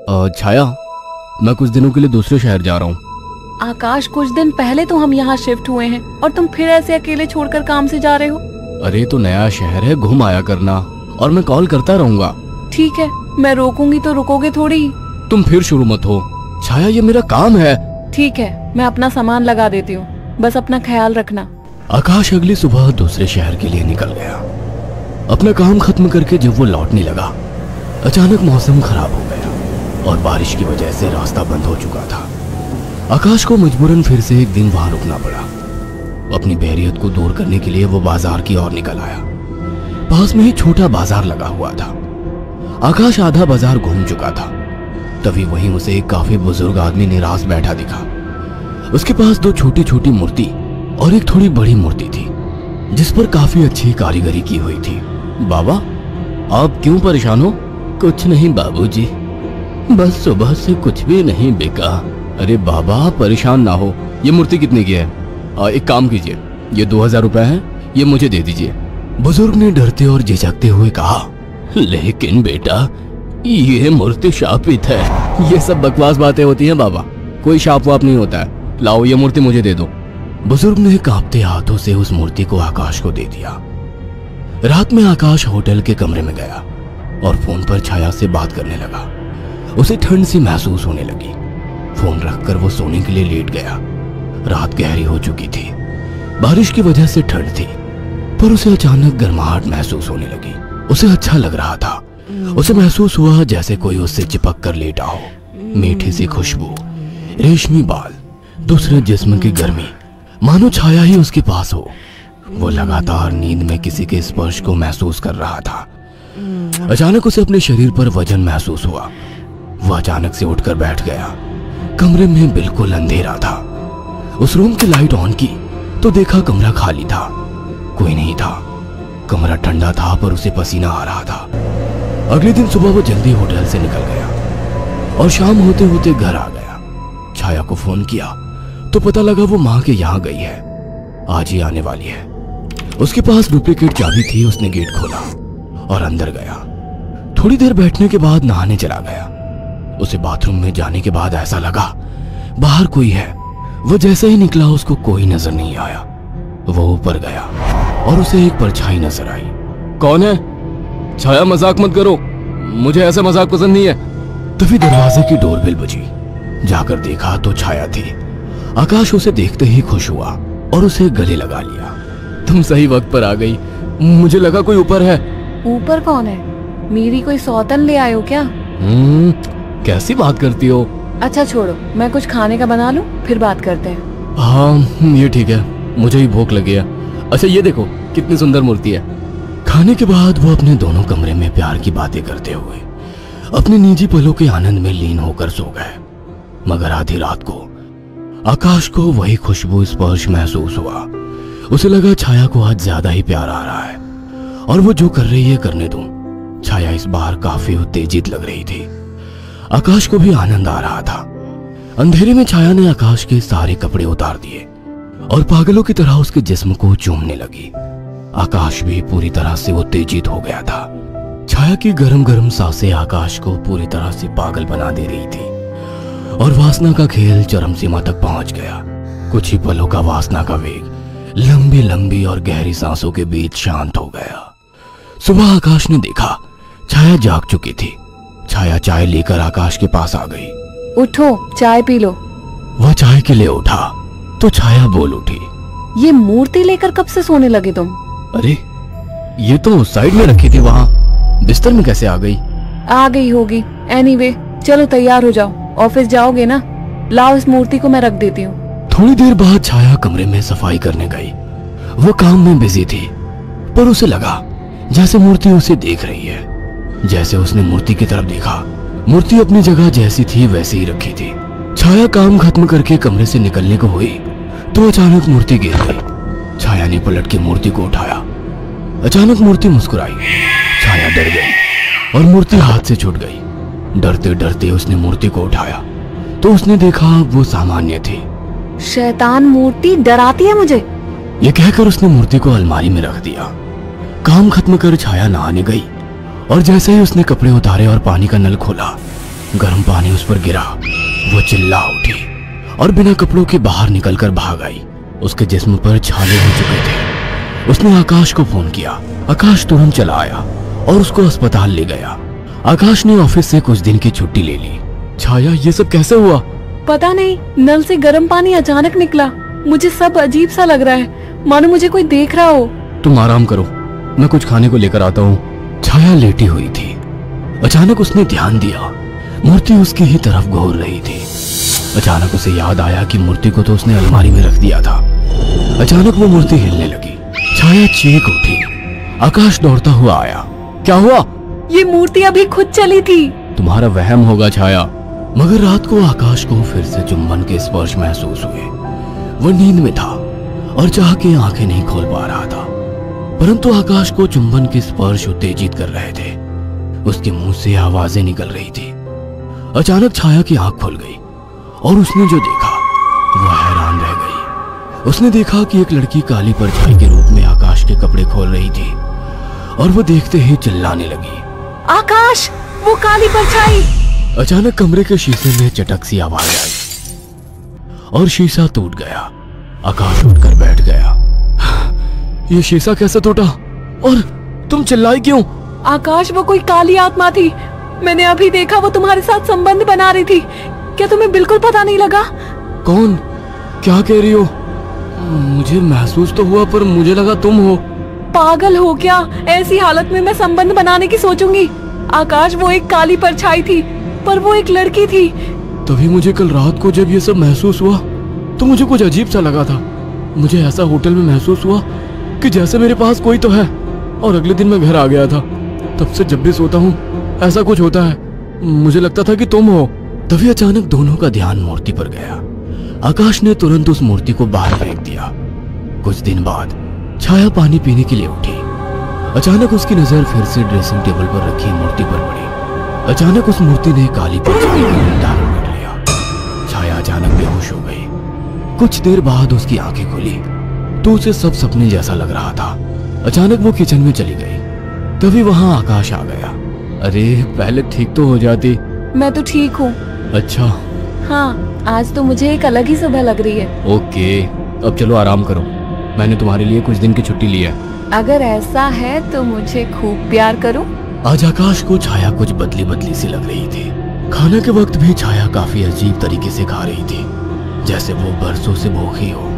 छाया, मैं कुछ दिनों के लिए दूसरे शहर जा रहा हूँ। आकाश, कुछ दिन पहले तो हम यहाँ शिफ्ट हुए हैं और तुम फिर ऐसे अकेले छोड़कर काम से जा रहे हो। अरे तो नया शहर है, घूम आया करना, और मैं कॉल करता रहूंगा। ठीक है, मैं रोकूंगी तो रुकोगे थोड़ी। तुम फिर शुरू मत हो छाया, ये मेरा काम है। ठीक है, मैं अपना सामान लगा देती हूँ, बस अपना ख्याल रखना। आकाश अगली सुबह दूसरे शहर के लिए निकल गया। अपना काम खत्म करके जब वो लौटने लगा, अचानक मौसम खराब हो गया और बारिश की वजह से रास्ता बंद हो चुका था। आकाश को मजबूरन फिर से एक दिन वहां रुकना पड़ा। अपनी बोरियत को दूर करने के लिए वो बाजार की ओर निकल आया। पास में ही छोटा बाजार लगा हुआ था। आकाश आधा बाजार घूम चुका था, तभी वहीं उसे एक काफी बुजुर्ग आदमी निराश बैठा दिखा। उसके पास दो छोटी छोटी मूर्ति और एक थोड़ी बड़ी मूर्ति थी, जिस पर काफी अच्छी कारीगरी की हुई थी। बाबा, आप क्यों परेशान हो? कुछ नहीं बाबूजी, बस सुबह से कुछ भी नहीं बिका। अरे बाबा, आप परेशान ना हो। ये मूर्ति कितने की है? एक काम कीजिए, ये 2000 रुपए है, ये मुझे दे दीजिए। बुजुर्ग ने डरते और झिझकते हुए कहा, लेकिन बेटा, ये मूर्ति शापित है। ये सब बकवास बातें होती हैं बाबा, कोई शाप वाप नहीं होता है। लाओ, ये मूर्ति मुझे दे दो। बुजुर्ग ने कांपते हाथों से उस मूर्ति को आकाश को दे दिया। रात में आकाश होटल के कमरे में गया और फोन पर छाया से बात करने लगा। उसे ठंड सी महसूस होने लगी। फोन रखकर वो सोने के लिए लेट गया। रात गहरी हो चुकी थी, बारिश की वजह से ठंड थी, पर उसे अचानक गर्माहट महसूस होने लगी। उसे अच्छा लग रहा था। उसे महसूस हुआ जैसे कोई उससे चिपक कर लेटा हो। मीठी सी खुशबू, रेशमी बाल, दूसरे जिस्म की गर्मी, मानो छाया ही उसके पास हो। वो लगातार नींद में किसी के स्पर्श को महसूस कर रहा था। अचानक उसे अपने शरीर पर वजन महसूस हुआ। वो अचानक से उठकर बैठ गया। कमरे में बिल्कुल अंधेरा था। उस रूम की लाइट ऑन की तो देखा कमरा खाली था, कोई नहीं था। कमरा ठंडा था पर उसे पसीना आ रहा था। अगले दिन सुबह वो जल्दी होटल से निकल गया और शाम होते होते घर आ गया। छाया को फोन किया तो पता लगा वो माँ के यहाँ गई है, आज ही आने वाली है। उसके पास डुप्लीकेट चाबी थी। उसने गेट खोला और अंदर गया। थोड़ी देर बैठने के बाद नहाने चला गया। उसे बाथरूम में जाने के बाद ऐसा लगा बाहर कोई है। वो जैसे ही निकला उसको कोई नजर नहीं आया। वो ऊपर गया और उसे एक परछाई नजर आई। कौन है? छाया, मजाक मत करो, मुझे ऐसा मजाक पसंद नहीं है। तभी दरवाजे की डोरबेल बजी। जाकर देखा तो छाया थी। आकाश उसे देखते ही खुश हुआ और उसे गले लगा लिया। तुम सही वक्त पर आ गई, मुझे लगा कोई ऊपर है। ऊपर कौन है? मेरी कोई सौतन ले आए हो क्या? कैसी बात करती हो? अच्छा छोड़ो, मैं कुछ खाने का बना लूं, फिर बात करते हैं। हाँ ये ठीक है, मुझे ही भूख लगी है। अच्छा ये देखो कितनी सुंदर मूर्ति है। खाने के बाद वो अपने दोनों कमरे में प्यार की बातें करते हुए अपने निजी पलों के आनंद में लीन होकर सो गए। मगर आधी रात को आकाश को वही खुशबू स्पर्श महसूस हुआ। उसे लगा छाया को आज ज्यादा ही प्यार आ रहा है और वो जो कर रही है करने दूं। छाया इस बार काफी उत्तेजित लग रही थी। आकाश को भी आनंद आ रहा था। अंधेरे में छाया ने आकाश के सारे कपड़े उतार दिए और पागलों की तरह उसके जिस्म को चूमने लगी। आकाश भी पूरी तरह से उत्तेजित हो गया था। छाया की गरम गरम सांसें आकाश को पूरी तरह से पागल बना दे रही थी और वासना का खेल चरम सीमा तक पहुंच गया। कुछ ही पलों का वासना का वेग लंबी लंबी और गहरी सांसों के बीच शांत हो गया। सुबह आकाश ने देखा छाया जाग चुकी थी। छाया चाय लेकर आकाश के पास आ गई। उठो, चाय पी लो। वह चाय के लिए उठा तो छाया बोल उठी, ये मूर्ति लेकर कब से सोने लगे तुम? अरे ये तो साइड में रखी थी, वहां बिस्तर में कैसे आ गई? आ गई होगी। एनीवे, चलो तैयार हो जाओ, ऑफिस जाओगे ना? लाओ इस मूर्ति को मैं रख देती हूँ। थोड़ी देर बाद छाया कमरे में सफाई करने गई। वो काम में बिजी थी पर उसे लगा जैसे मूर्ति उसे देख रही है। जैसे उसने मूर्ति की तरफ देखा, मूर्ति अपनी जगह जैसी थी वैसे ही रखी थी। छाया काम खत्म करके कमरे से निकलने को हुई तो अचानक मूर्ति गिर गई। छाया ने पलट के मूर्ति को उठाया। अचानक मूर्ति मुस्कुराई। छाया डर गई और मूर्ति हाथ से छूट गई। डरते डरते उसने मूर्ति को उठाया तो उसने देखा वो सामान्य थी। शैतान मूर्ति डराती है मुझे, ये कहकर उसने मूर्ति को अलमारी में रख दिया। काम खत्म कर छाया नहाने गई और जैसे ही उसने कपड़े उतारे और पानी का नल खोला गर्म पानी उस पर गिरा। वो चिल्ला उठी और बिना कपड़ों के बाहर निकलकर भाग आई। उसके जिस्म पर छाले हो चुके थे। उसने आकाश को फोन किया। आकाश तुरंत चला आया और उसको अस्पताल ले गया। आकाश ने ऑफिस से कुछ दिन की छुट्टी ले ली। छाया, ये सब कैसे हुआ? पता नहीं, नल से गर्म पानी अचानक निकला। मुझे सब अजीब सा लग रहा है, मानो मुझे कोई देख रहा हो। तुम आराम करो, मैं कुछ खाने को लेकर आता हूँ। छाया लेटी हुई थी। अचानक उसने ध्यान दिया, मूर्ति उसकी ही तरफ घूर रही थी। अचानक उसे याद आया कि मूर्ति को तो उसने अलमारी में रख दिया था। अचानक वो मूर्ति हिलने लगी। छाया चीख उठी। आकाश दौड़ता हुआ आया। क्या हुआ? ये मूर्ति अभी खुद चली थी। तुम्हारा वहम होगा छाया। मगर रात को आकाश को फिर से चुंबन के स्पर्श महसूस हुए। वो नींद में था और चाह के आंखें नहीं खोल पा रहा था, परंतु आकाश को चुंबन के स्पर्श उत्तेजित कर रहे थे। उसके मुंह से आवाजें निकल रही थी। अचानक छाया की आंख खुल गई और उसने जो देखा वो हैरान रह गई। उसने देखा कि एक लड़की काली परछाई के रूप में आकाश के कपड़े खोल रही थी और वो देखते ही चिल्लाने लगी, आकाश, वो काली परछाई! अचानक कमरे के शीशे में चटक सी आवाज आई और शीशा टूट गया। आकाश उठकर बैठ गया। ये शीशा कैसे टूटा? और तुम चिल्लाई क्यों? आकाश, वो कोई काली आत्मा थी। मैंने अभी देखा, वो तुम्हारे साथ संबंध बना रही थी। क्या तुम्हें बिल्कुल पता नहीं लगा? कौन? क्या कह रही हो? मुझे महसूस तो हुआ, पर मुझे लगा तुम हो। पागल हो क्या? ऐसी हालत में मैं संबंध बनाने की सोचूंगी? आकाश, वो एक काली परछाई थी, पर वो एक लड़की थी। तभी मुझे कल रात को जब ये सब महसूस हुआ तो मुझे कुछ अजीब सा लगा था। मुझे ऐसा होटल में महसूस हुआ कि जैसे मेरे पास कोई तो है। और अगले दिन मैं घर आ गया था। तब से जब भी सोता हूँ ऐसा कुछ होता है। मुझे लगता था कि तुम हो। तभी अचानक दोनों का ध्यान मूर्ति पर गया। आकाश ने तुरंत उस मूर्ति को बाहर फेंक दिया। कुछ दिन बाद छाया पानी पीने के लिए उठी। अचानक उसकी नजर फिर से ड्रेसिंग टेबल पर रखी मूर्ति पर पड़ी। अचानक उस मूर्ति ने काली परछाई का रूप धारण कर लिया। छाया अचानक बेहोश हो गई। कुछ देर बाद उसकी आंखें खुली तो उसे सब सपने जैसा लग रहा था। अचानक वो किचन में चली गई। तभी वहां आकाश आ गया। अरे, पहले ठीक तो हो जाती। मैं तो ठीक हूँ। अच्छा। हाँ, आज तो मुझे एक अलग ही सुबह लग रही है। ओके, अब चलो आराम करो। मैंने तुम्हारे लिए कुछ दिन की छुट्टी ली है। अगर ऐसा है तो मुझे खूब प्यार करो। आज आकाश को छाया कुछ बदली बदली सी लग रही थी। खाने के वक्त भी छाया काफी अजीब तरीके से खा रही थी, जैसे वो बरसों से भूखी हो।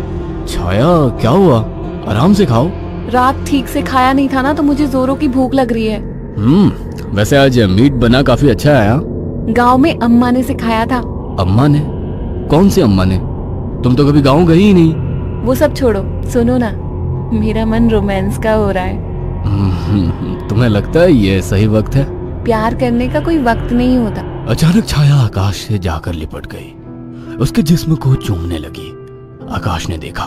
छाया, क्या हुआ? आराम से खाओ। रात ठीक से खाया नहीं था ना, तो मुझे जोरों की भूख लग रही है। वैसे आज मीट बना काफी अच्छा है। गांव में अम्मा ने सिखाया था। अम्मा ने? कौन सी अम्मा ने? तुम तो कभी गांव गई ही नहीं। वो सब छोड़ो, सुनो ना, मेरा मन रोमांस का हो रहा है। तुम्हें लगता है ये सही वक्त है? प्यार करने का कोई वक्त नहीं होता। अचानक छाया आकाश से जाकर लिपट गई। उसके जिस्म को चूमने लगी। आकाश ने देखा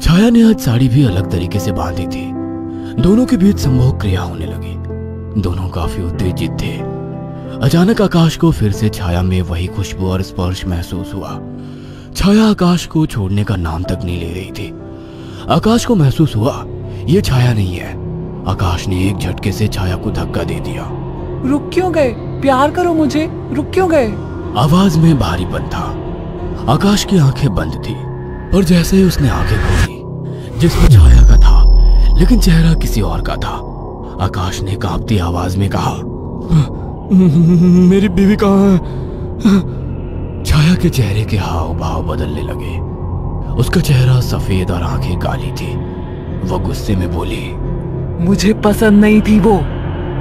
छाया ने आज साड़ी भी अलग तरीके से बांधी थी। दोनों के बीच संभोग क्रिया होने लगी। दोनों काफी उत्तेजित थे। अचानक आकाश को फिर से छाया में वही खुशबू और स्पर्श महसूस हुआ। छाया आकाश को छोड़ने का नाम तक नहीं ले रही थी। आकाश को महसूस हुआ ये छाया नहीं है। आकाश ने एक झटके से छाया को धक्का दे दिया। रुक क्यों गए? प्यार करो मुझे, रुक क्यों गए? आवाज में भारीपन था। आकाश की आंखें बंद थी, पर जैसे ही उसने आंखें खोली, जिसमें छाया का था लेकिन चेहरा किसी और का था। आकाश ने कांपती आवाज में कहा, मेरी बीवी कहाँ है? छाया के चेहरे के हाव भाव बदलने लगे। उसका चेहरा सफेद और आंखें काली थी। वह गुस्से में बोली, मुझे पसंद नहीं थी वो,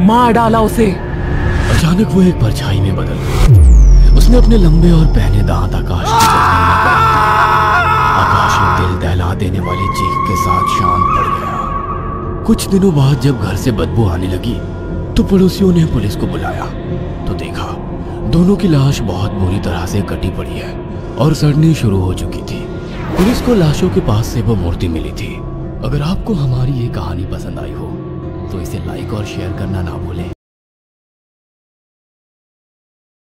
मार डाला उसे। अचानक वो एक परछाई में बदल गई। उसने अपने लंबे और पहने दांत आकाश की गर्दन में गाड़ दिए। आकाश एक दिल दहला देने वाली चीख के साथ शांत पड़ गया। कुछ दिनों बाद जब घर से बदबू आने लगी तो पड़ोसियों ने पुलिस को बुलाया तो देखा दोनों की लाश बहुत बुरी तरह से कटी पड़ी है और सड़नी शुरू हो चुकी थी। पुलिस को लाशों के पास से वो मूर्ति मिली थी। अगर आपको हमारी ये कहानी पसंद आई हो तो इसे लाइक और शेयर करना ना भूलें।